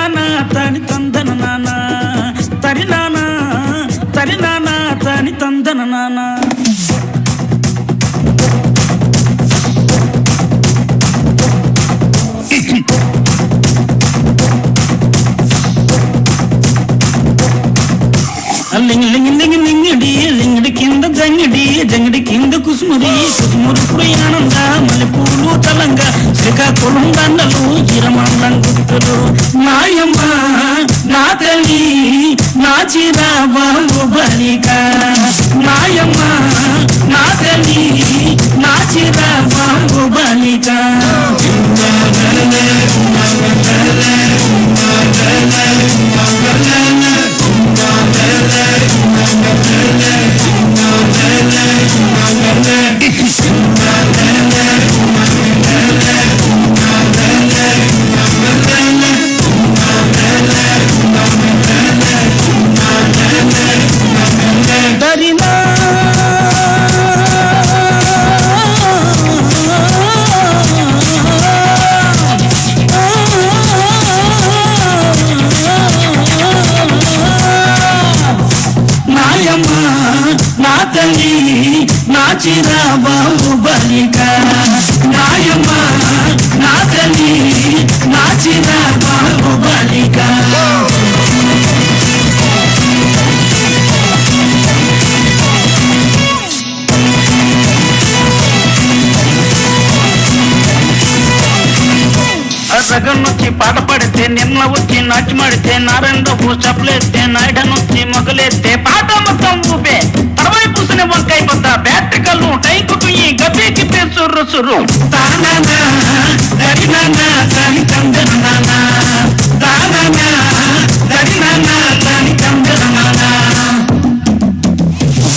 నానా తని తందన నానా తరి నానా తని తందన నానా లింగిడి కింద జంగిడి కింద కుసుమురి ప్రయాణంద మల్లెపూలు తలంగా శ్రీకాకుళం దండలు ఇరమండం గుర్తులు నాయమ్మ నా తల్లి నా చిరాబాబు బలిక నాయమ్మ నా తల్లి నా చిరాబాబు బలిక నా తల్లి నా చిరాబాబు బలిక నాయమ్మ నా తల్లి నా చిరాబాబు బలిక సగన్నొచ్చి పాట పాడితే నిన్న వచ్చి నాటి మాడితే నారాయణరావు చప్పలేస్తే నాయుడనొచ్చి మొగలేస్తే పాట మొత్తం ఊపే అరవై పూసిన వంకాయ పొద్ద బ్యాటరీ కళ్ళు టైకు తుయ్యి గబ్బే గిబ్బే సుర్రు సుర్రు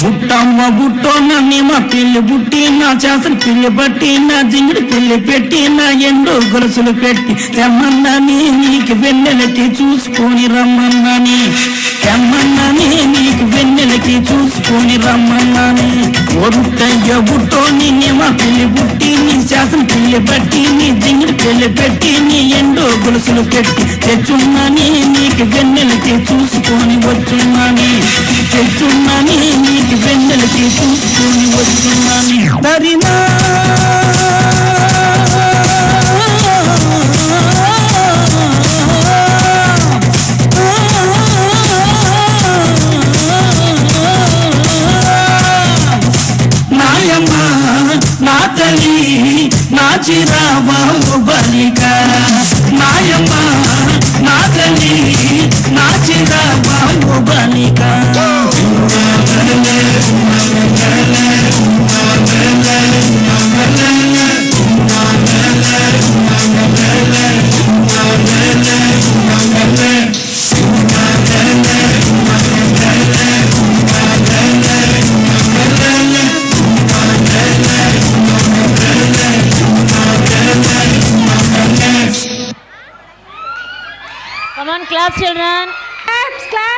బుట్టమ్మ బుట్టో నన్నేమ పిల్లి బుట్టి నా చేసిన పిల్లి బట్టి నా జింగిడి పిల్లి పెట్టి నా ఎండో గొలుసులు పెట్టి తెమ్మన్నాని నీకు వెన్నెలకి చూసుకొని రమ్మన్నాని తెమ్మన్నాని నీకు వెన్నెలకి చూసుకొని రమ్మన్నాని ఓ బుట్టయ్య బుట్టో నిన్నేమ పిల్లి బుట్టి నీ చేసిన పిల్లి బట్టి నీ జింగిడి పిల్లి పెట్టి నీ ఎండో గొలుసులు పెట్టి తెచ్చున్నాని నీకు వెన్నెలకి చూసుకొని వచ్చున్నాని తెచ్చున్నాని నీకు వెన్నెలకి చూసుకొని వచ్చున్నాని దరినా నాయమ్మ నా తల్లి నా చిరాబాబు బలిక నాయమ్మ నా తల్లి నా Chirababu బలిక Come on, clap, children. Clap, clap.